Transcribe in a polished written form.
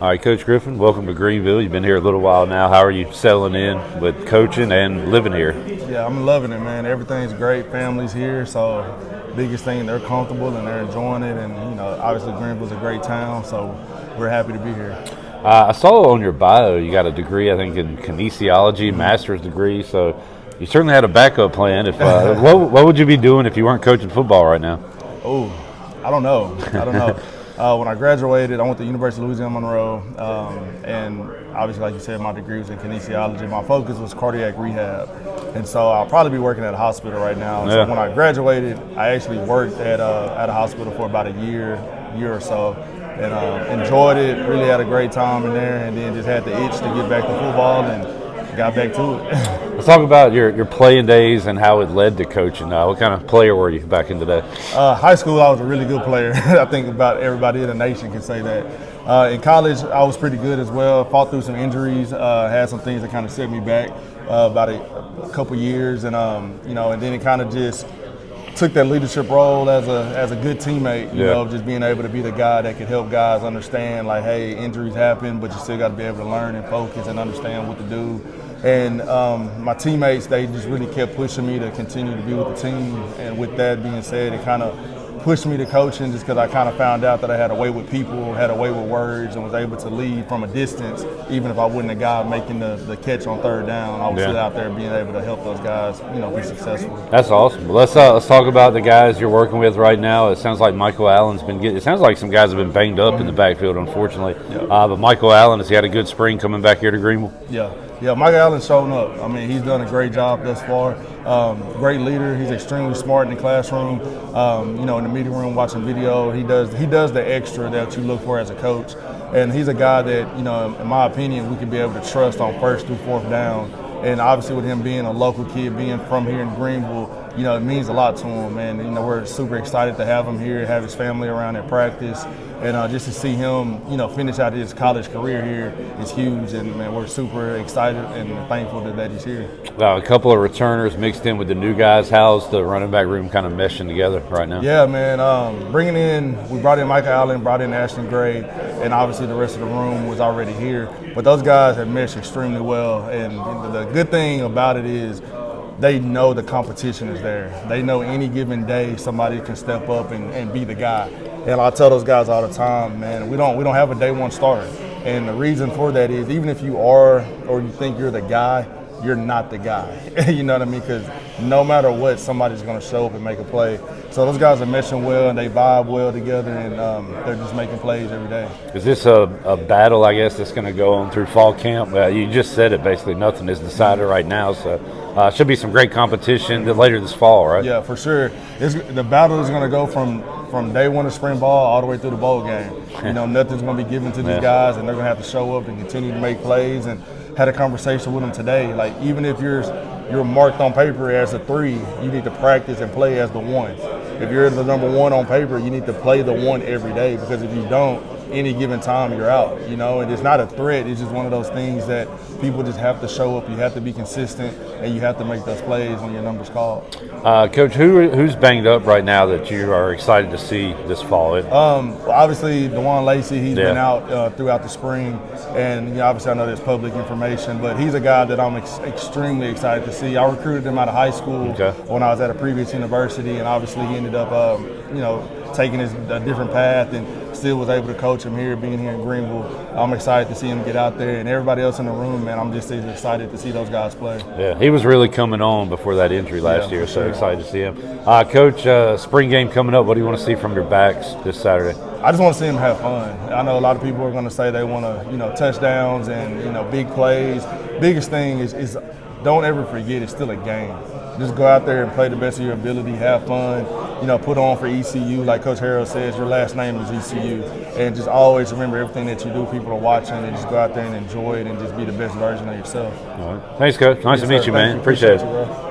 All right, Coach Griffin, welcome to Greenville. You've been here a little while now. How are you settling in with coaching and living here? Yeah, I'm loving it, man. Everything's great. Family's here, so biggest thing, they're comfortable and they're enjoying it. And, obviously Greenville's a great town, so we're happy to be here. I saw on your bio you got a degree, I think, in kinesiology, master's degree. So you certainly had a backup plan. If what would you be doing if you weren't coaching football right now? Oh, I don't know. When I graduated, I went to University of Louisiana Monroe, and obviously, like you said, my degree was in kinesiology. My focus was cardiac rehab, and so I'll probably be working at a hospital right now. Yeah. So when I graduated, I actually worked at a hospital for about a year or so, and enjoyed it. Really had a great time in there, and then just had the itch to get back to football and got back to it. Let's talk about your playing days and how it led to coaching. What kind of player were you back in the day? High school, I was a really good player. I think about everybody in the nation can say that. In college, I was pretty good as well. Fought through some injuries, had some things that kind of set me back about a couple years, and and then it kind of just took that leadership role as a good teammate. Just being able to be the guy that could help guys understand, like, hey, injuries happen, but you still got to be able to learn and focus and understand what to do. And my teammates, they just really kept pushing me to continue to be with the team. And with that being said, it kind of pushed me to coaching just because I kind of found out that I had a way with people, had a way with words, and was able to lead from a distance. Even if I wasn't the guy making the catch on third down, I was still out there being able to help those guys, be successful. That's awesome. Well, let's talk about the guys you're working with right now. It sounds like Michael Allen's been it sounds like some guys have been banged up in the backfield, unfortunately. But Michael Allen, has he had a good spring coming back here to Greenville? Yeah, Michael Allen's showing up. I mean, he's done a great job thus far. Great leader. He's extremely smart in the classroom. In the meeting room, watching video, he does the extra that you look for as a coach. And he's a guy that, in my opinion, we can be able to trust on first through fourth down. And obviously, with him being a local kid, being from here in Greenville, it means a lot to him. And we're super excited to have him here, have his family around at practice, and just to see him, finish out his college career here is huge. And man, we're super excited and thankful that he's here. A couple of returners mixed in with the new guys. How's the running back room kind of meshing together right now? Yeah, man. We brought in Michael Allen, brought in Ashton Gray, and obviously the rest of the room was already here. But those guys have meshed extremely well. And the good thing about it is they know the competition is there. They know any given day somebody can step up and be the guy. And I tell those guys all the time, man, we don't have a day one starter. And the reason for that is even if you are or you think you're the guy, you're not the guy. You know what I mean? Because no matter what, somebody's going to show up and make a play. So those guys are meshing well and they vibe well together, and they're just making plays every day. Is this a battle, I guess, that's going to go on through fall camp? You just said it, basically nothing is decided right now. So should be some great competition later this fall, right? Yeah, for sure. The battle is going to go from day one of spring ball all the way through the bowl game. Nothing's going to be given to these guys, and they're going to have to show up and continue to make plays. And had a conversation with them today. Like, even if you're marked on paper as a 3, you need to practice and play as the 1. If you're the number 1 on paper, you need to play the 1 every day, because if you don't, any given time you're out, and it's not a threat. It's just one of those things that people just have to show up. You have to be consistent, and you have to make those plays when your number's called. Coach, who's banged up right now that you are excited to see this fall? Obviously, DeJuan Lacey, he's been out throughout the spring, and obviously I know there's public information, but he's a guy that I'm extremely excited to see. I recruited him out of high school when I was at a previous university, and obviously he ended up, taking a different path, and still was able to coach him here, being here in Greenville. I'm excited to see him get out there, and everybody else in the room, man, I'm just as excited to see those guys play. Yeah, he was really coming on before that injury last year, so excited to see him. Coach, spring game coming up, what do you want to see from your backs this Saturday? I just want to see them have fun. I know a lot of people are going to say they want to, touchdowns and, big plays. Biggest thing is don't ever forget it's still a game. Just go out there and play the best of your ability, have fun, put on for ECU. Like Coach Harrell says, your last name is ECU. And just always remember everything that you do, people are watching, and just go out there and enjoy it and just be the best version of yourself. All right. Thanks, Coach. Nice to meet you, man. Appreciate it. Bro.